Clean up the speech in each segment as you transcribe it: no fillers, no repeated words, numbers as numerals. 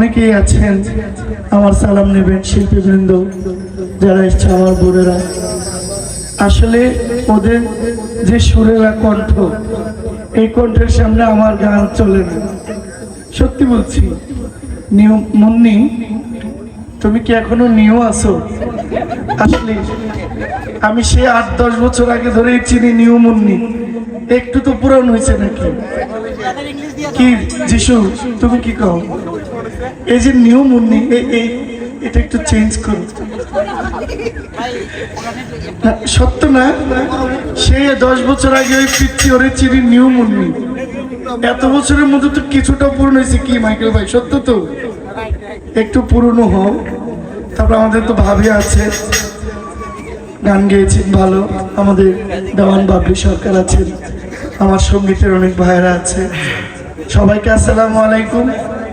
অনেকেই আছেন, আমার সালাম নেবেন শিল্পীবৃন্দ যারা এসছে, আমার বোনেরা। আসলে ওদের যে সুরেলা কণ্ঠ, এই কণ্ঠের সামনে আমার গান চলে না, সত্যি বলছি। নিউ মুন্নি, তুমি কি এখনো নিউ আছো? আসলে আমি সে 8-10 বছর আগে ধরেই চিনি নিউ মুন্নি। একটু তো পুরান হয়েছে নাকি? কি যিশু, তুমি কি কও? এই যে নিউ মুন্নি, এটা একটু চেঞ্জ করো। সত্য না? সে 10 বছর আগে ওই পিচ্ছি ওরে চিনি নিউ মুন্নি। এত বছরের মধ্যে তো কিছুটা পুরনো হয়েছে। কি মাইকেল ভাই, সত্য তো? একটু পুরনো হও। তারপর আমাদের তো ভাবি আছে, গান গেয়েছেন ভালো। আমাদের দেওয়ান বাবলি সরকার আছেন, আমার সঙ্গীতের অনেক ভাইরা আছে। সবাইকে আসসালামু আলাইকুম।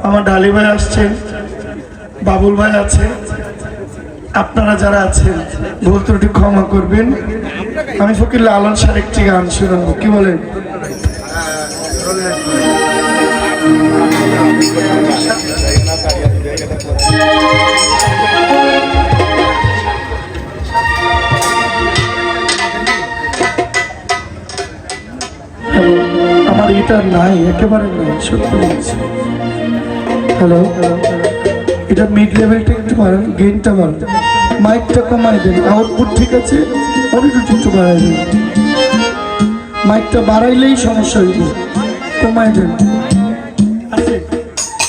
আমার ডালি ভাই আসছেন, বাবুল ভাই আছে। আপনারা যারা আছেন ভুল ত্রুটি ক্ষমা করবেন। আমি ফকির লালন স্যার একটি গান শোনাবো, কি বলেন? আমার এটা নাই, একেবারে নাই, সত্যি বলছি। হ্যালো, এটা মিড লেভেলটা একটু বাড়ান, গেইনটা বাড়ান, মাইকটা কমাই দেন। আউটপুট ঠিক আছে, অনেক একটু বাড়াই দেন। মাইকটা বাড়াইলেই সমস্যা হইব, কমাই দেন। আছে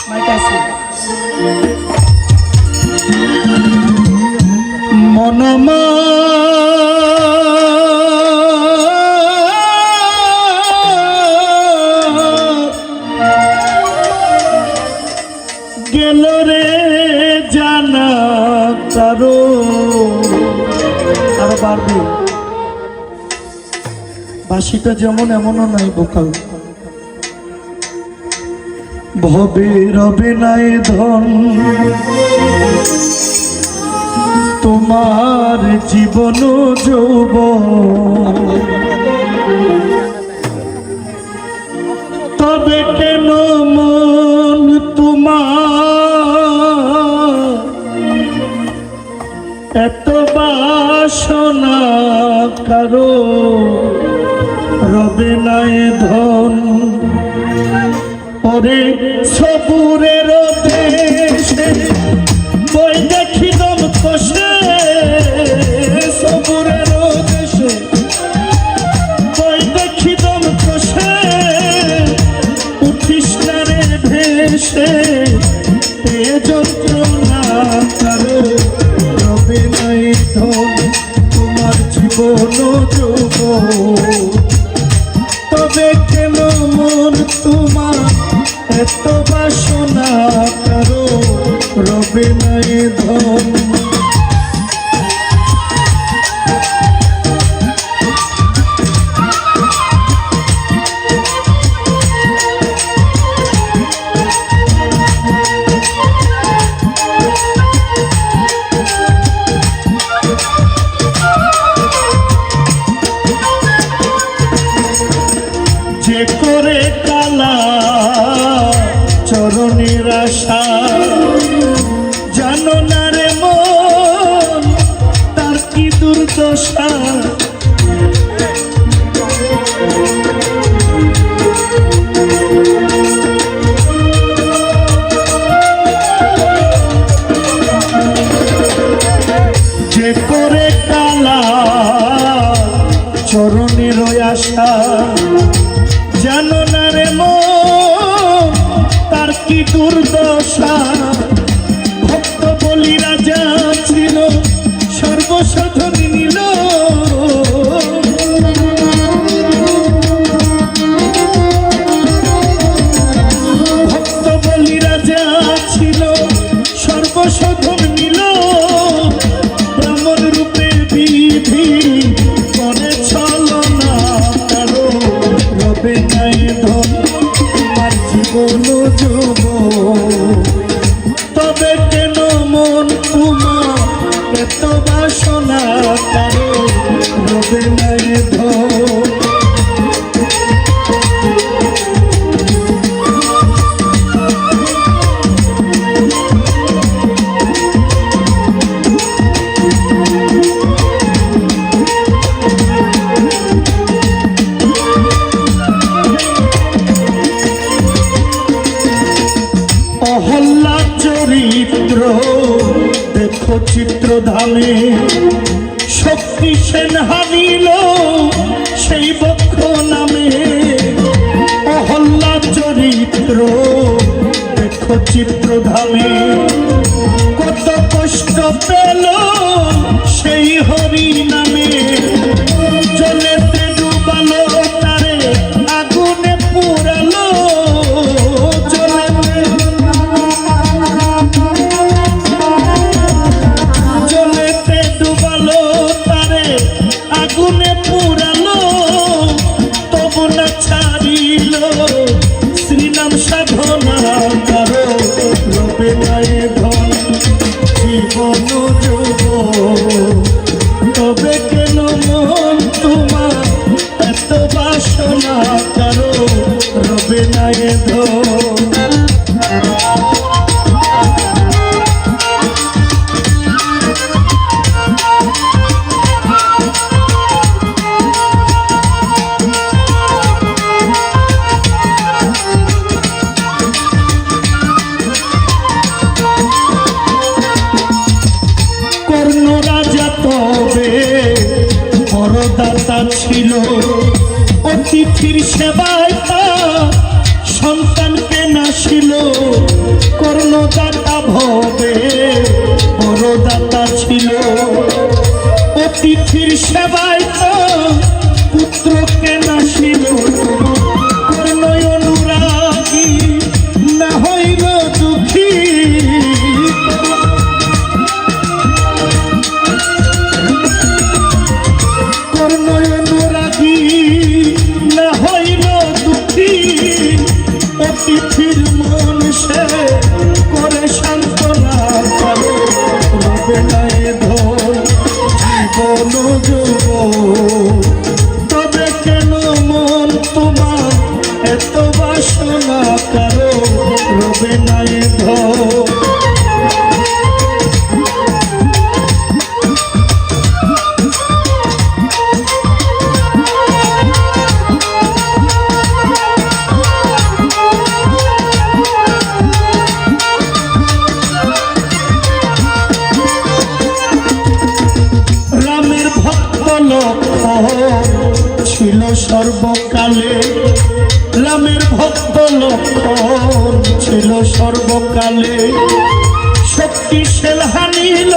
মাইক আছে। মনমা গেল রে জানা তারো, আরো বাড়বে। বাঁশিটা যেমন এমনও নাই বোকাল। ভবে রবে নাই ধন তোমার জীবন যৌবন, তবে কেন মন তোমার এত বাসনা কারো রবে নাই ধন। ওরে সবুরের দেশে বই দেখি দম কষে, সবুরের দেশে বই দেখি দম কষে, উঠিস না রে ভেসে এ যন্ত্রণা কারো রবে নাই ধন তোমার জীবন যৌবন, তবে কেন মন তোমার এত বাসনা কারো রবে নাই ধন। যে করে কালা চরণের আশা, জানো না রে মন তার কি দুর্দশা। যে করে কালা চরণের আশা, জানো না রে মন তার কি দুর্দশা। ভক্ত বলি রাজা ছিল সর্বসাধন নিল, ভক্ত বলি রাজা ছিল সর্বসাধন নিল। ব্রাহ্মণ রূপে বিধি করে ছলনা কারো রবে নাই ধন তোমার জীবন যৌবন, তবে কেন মন তোমার এত বাসনা কারো রবে নাই ধন। চরিত্র দেখো চিত্রধামে, শক্তি সেন হানিল সেই বক্ষ নামে। অহল্লা চরিত্র দেখো চিত্রধামে, কত কষ্ট পেল সেই হরি নামে। জলেতে ডুবালো তারে আগুনে পুরালো, জলেতে ডুবালো তারে আগুনে পুরালো, তবু না ছাড়িল শ্রীনাম সাধনা কারো। রবে গায়ে ধন জীবন যুব, তবে কেন মন তোমার এত বাসনা কারো। রবে গায়ে ধন ছিল, অতিথির সেবায় সন্তানকে নাসিল। কর্ণদাতা ভবে বড় দাতা ছিল, অতিথির সেবায় পুত্রকে নাসিল। কর্ণয় অনুরাগী না হইল দুঃখী, অতিথির মন সে করে সান্ত্বনা কারো। রবে গায়ে ধন জীবন যুব, তবে কেন মন তোমার এত বাসনা কারো। রবে গায়ে ধন ছিল সর্বকালে। রামের ভক্ত লক্ষণ ছিল সর্বকালে, শক্তি সেল হানিল